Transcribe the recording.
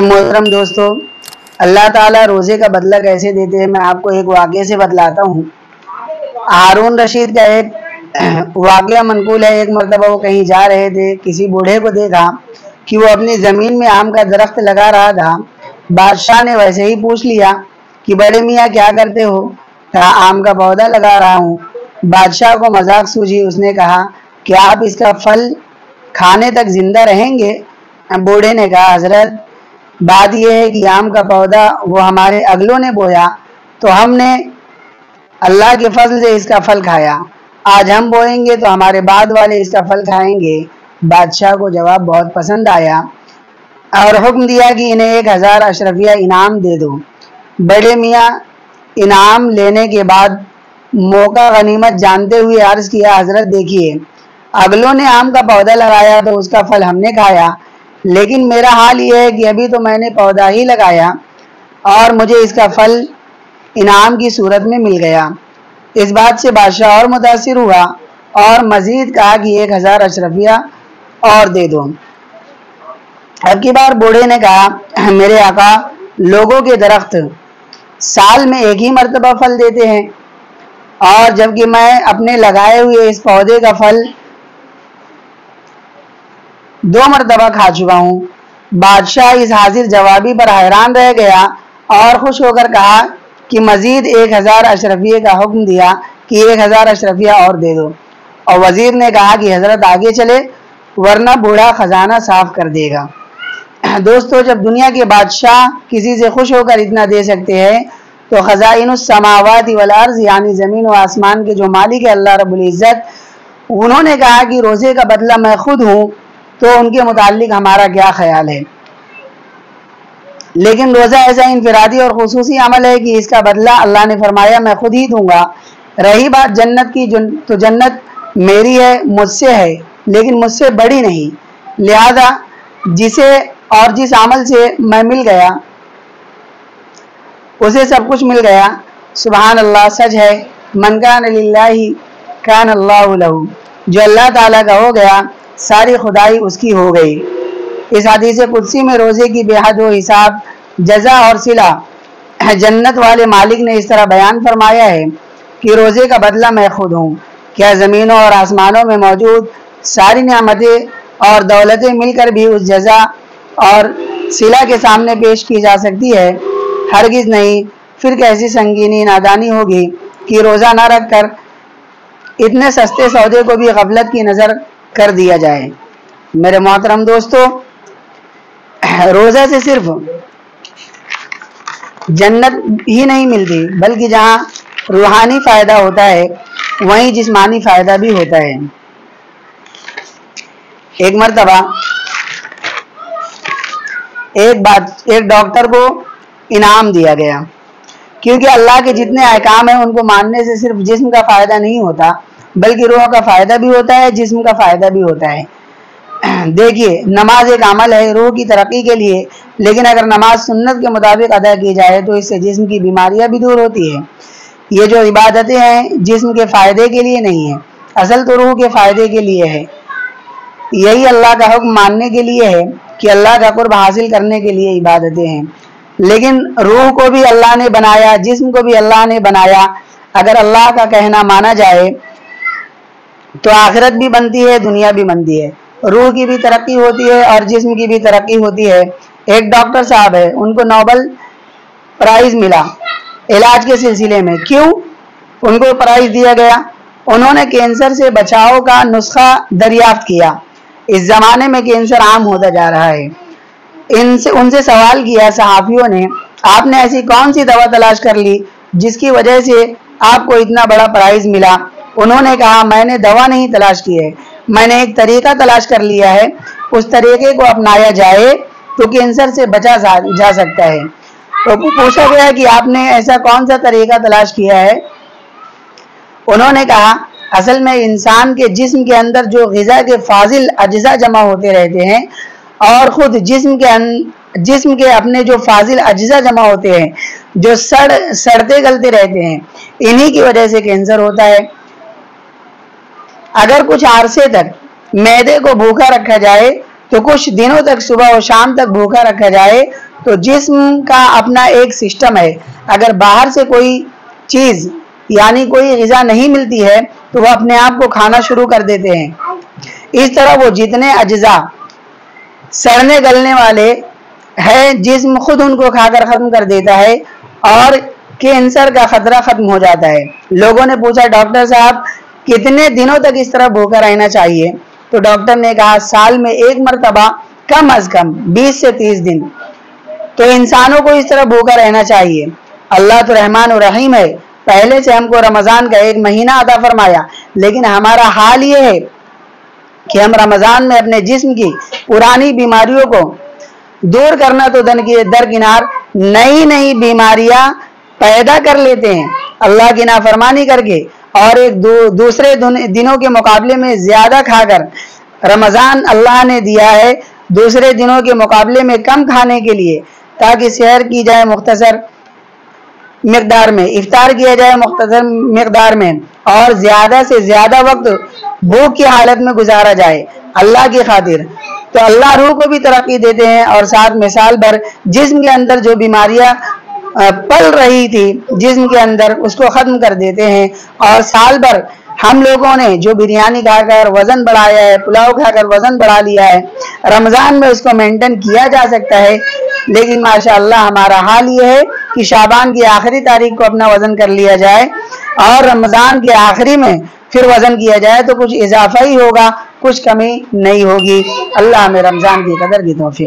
محترم دوستو، اللہ تعالیٰ روزے کا بدلہ کیسے دیتے ہیں میں آپ کو ایک واقعے سے بتلاتا ہوں۔ ہارون رشید کا ایک واقعہ منقول ہے۔ ایک مرتبہ وہ کہیں جا رہے تھے، کسی بوڑھے کو دیکھا کہ وہ اپنی زمین میں آم کا درخت لگا رہا تھا۔ بادشاہ نے ویسے ہی پوچھ لیا کہ بڑے میاں کیا کرتے ہو؟ کہا آم کا پودا لگا رہا ہوں۔ بادشاہ کو مذاق سوجی، اس نے کہا کہ آپ اس کا پھل کھانے تک زندہ رہیں گے؟ بوڑھے نے کہا حضرت بات یہ ہے کہ آم کا پودا وہ ہمارے اگلوں نے بویا تو ہم نے اللہ کے فضل سے اس کا پھل کھایا، آج ہم بوئیں گے تو ہمارے بعد والے اس کا پھل کھائیں گے۔ بادشاہ کو جواب بہت پسند آیا اور حکم دیا کہ انہیں 1000 اشرفیہ انعام دے دو۔ بڑے میاں انعام لینے کے بعد موقع غنیمت جانتے ہوئے عرض کیا حضرت دیکھیے، اگلوں نے آم کا پودا لگایا تو اس کا پھل ہم نے کھایا، لیکن میرا حال یہ ہے کہ ابھی تو میں نے پودا ہی لگایا اور مجھے اس کا پھل انعام کی صورت میں مل گیا۔ اس بات سے بادشاہ اور متاثر ہوا اور مزید کہا کہ 1000 اشرفیہ اور دے دو۔ اب کی بار بوڑھے نے کہا میرے آقا، لوگوں کے درخت سال میں ایک ہی مرتبہ پھل دیتے ہیں اور جبکہ میں اپنے لگائے ہوئے اس پودے کا پھل 2 مرتبہ کھا چکا ہوں۔ بادشاہ اس حاضر جوابی پر حیران رہ گیا اور خوش ہو کر کہا کہ مزید 1000 اشرفیہ کا حکم دیا کہ 1000 اشرفیہ اور دے دو، اور وزیر نے کہا کہ حضرت آگے چلے ورنہ بوڑھا خزانہ صاف کر دے گا۔ دوستو، جب دنیا کے بادشاہ کسی سے خوش ہو کر اتنا دے سکتے ہیں تو خزائن السماوات والارض یعنی زمین و آسمان کے جو مالک ہے اللہ رب العزت، انہوں نے کہا کہ روزے کا بدلہ میں خود ہوں تو ان کے متعلق ہمارا کیا خیال ہے؟ لیکن روزہ ایسا انفرادی اور خصوصی عمل ہے کہ اس کا بدلہ اللہ نے فرمایا میں خود ہی دوں گا۔ رہی بات جنت کی تو جنت میری ہے، مجھ سے ہے، لیکن مجھ سے بڑی نہیں، لہذا جسے اور جس عمل سے میں مل گیا اسے سب کچھ مل گیا۔ سبحان اللہ، سچ ہے من کان للہ کان اللہ لہ، جو اللہ تعالیٰ کا ہو گیا ساری خدائی اس کی ہو گئی۔ اس حدیث قدسی میں روزے کی بے حد و حساب جزا اور صلہ جنت والے مالک نے اس طرح بیان فرمایا ہے کہ روزے کا بدلہ میں خود ہوں۔ کیا زمینوں اور آسمانوں میں موجود ساری نعمتیں اور دولتیں مل کر بھی اس جزا اور صلہ کے سامنے پیش کی جا سکتی ہے؟ ہرگز نہیں۔ پھر کیسی سنگینی نادانی ہوگی کہ روزہ نہ رکھ کر اتنے سستے سودے کو بھی غفلت کی نظر کر دیا جائے۔ میرے محترم دوستو، روزہ سے صرف جنت ہی نہیں ملتی بلکہ جہاں روحانی فائدہ ہوتا ہے وہیں جسمانی فائدہ بھی ہوتا ہے۔ ایک مرتبہ ایک ڈاکٹر کو انعام دیا گیا، کیونکہ اللہ کے جتنے احکام ہیں ان کو ماننے سے صرف جسم کا فائدہ نہیں ہوتا بلکہ روح کا فائدہ بھی ہوتا ہے، جسم کا فائدہ بھی ہوتا ہے۔ دیکھیے، نماز ایک عمل ہے روح کی ترقی کے لیے، لیکن اگر نماز سنت کے مطابق ادا کی جائے تو اس سے جسم کی بیماریاں بھی دور ہوتی ہیں۔ یہ جو عبادتیں ہیں جسم کے فائدے کے لیے نہیں ہیں، اصل تو روح کے فائدے کے لیے ہے۔ یہی اللہ کا حکم ماننے کے لیے ہے کہ اللہ کا قرب حاصل کرنے کے لیے عبادتیں ہیں۔ لیکن روح کو بھی اللہ نے بنایا، جسم کو بھی اللہ نے بنایا۔ اگر اللہ کا کہنا مانا جائے تو آخرت بھی بنتی ہے، دنیا بھی بنتی ہے، روح کی بھی ترقی ہوتی ہے اور جسم کی بھی ترقی ہوتی ہے۔ ایک ڈاکٹر صاحب ہے، ان کو نوبل پرائز ملا علاج کے سلسلے میں۔ کیوں ان کو پرائز دیا گیا؟ انہوں نے کینسر سے بچاؤ کا نسخہ دریافت کیا۔ اس زمانے میں کینسر عام ہوتا جا رہا ہے۔ ان سے سوال کیا صحافیوں نے، آپ نے ایسی کون سی دوا تلاش کر لی جس کی وجہ سے آپ کو اتنا بڑا پرائز ملا؟ انہوں نے کہا میں نے دوا نہیں تلاش کی ہے، میں نے ایک طریقہ تلاش کر لیا ہے، اس طریقے کو اپنایا جائے تو کینسر سے بچا جا سکتا ہے۔ تو پوچھا گیا کہ آپ نے ایسا کون سا طریقہ تلاش کیا ہے؟ انہوں نے کہا اصل میں انسان کے جسم کے اندر جو غذا کے فاضل اجزاء جمع ہوتے رہتے ہیں اور خود جسم کے اپنے جو فاضل اجزاء جمع ہوتے ہیں جو سڑتے گلتے رہتے ہیں، انہی کی وجہ سے کینسر ہوتا ہے۔ اگر کچھ عرصے تک معدے کو بھوکا رکھا جائے تو کچھ دنوں تک صبح اور شام تک بھوکا رکھا جائے تو جسم کا اپنا ایک سسٹم ہے، اگر باہر سے کوئی چیز یعنی کوئی غذا نہیں ملتی ہے تو وہ اپنے آپ کو کھانا شروع کر دیتے ہیں۔ اس طرح وہ جتنے اجزاء سڑنے گلنے والے ہیں جسم خود ان کو کھا کر ختم کر دیتا ہے اور کینسر کا خطرہ ختم ہو جاتا ہے۔ لوگوں نے پوچھا ڈاکٹر صاحب کتنے دنوں تک اس طرح بھوکا رہنا چاہیے؟ تو ڈاکٹر نے کہا سال میں ایک مرتبہ کم از کم 20 سے 30 دن تو انسانوں کو اس طرح بھوکا رہنا چاہیے۔ اللہ تو رحمان و رحیم ہے، پہلے سے ہم کو رمضان کا ایک مہینہ عطا فرمایا، لیکن ہمارا حال یہ ہے کہ ہم رمضان میں اپنے جسم کی پرانی بیماریوں کو دور کرنا تو درکنار نئی بیماریاں پیدا کر لیتے ہیں اللہ کی نافرمانی کر کے، اور ایک دوسرے دنوں کے مقابلے میں زیادہ کھا کر۔ رمضان اللہ نے دیا ہے دوسرے دنوں کے مقابلے میں کم کھانے کے لیے، تاکہ سحر کی جائے مختصر مقدار میں، افطار کیا جائے مختصر مقدار میں، اور زیادہ سے زیادہ وقت بھوک کی حالت میں گزارا جائے اللہ کی خاطر۔ تو اللہ روح کو بھی ترقی دیتے ہیں اور ساتھ میں سال بھر جسم کے اندر جو بیماریاں پل رہی تھی جسم کے اندر اس کو ختم کر دیتے ہیں۔ اور سال بھر ہم لوگوں نے جو بریانی کھا کر وزن بڑھایا ہے، پلاؤ کھا کر وزن بڑھا لیا ہے، رمضان میں اس کو مینٹین کیا جا سکتا ہے، لیکن ماشاءاللہ ہمارا حال یہ ہے کہ شعبان کی آخری تاریخ کو اپنا وزن کر لیا جائے اور رمضان کے آخری میں پھر وزن کیا جائے تو کچھ اضافہ ہی ہوگا، کچھ کمی نہیں ہوگی۔ اللہ ہمیں رمضان کی قدر کی توفیق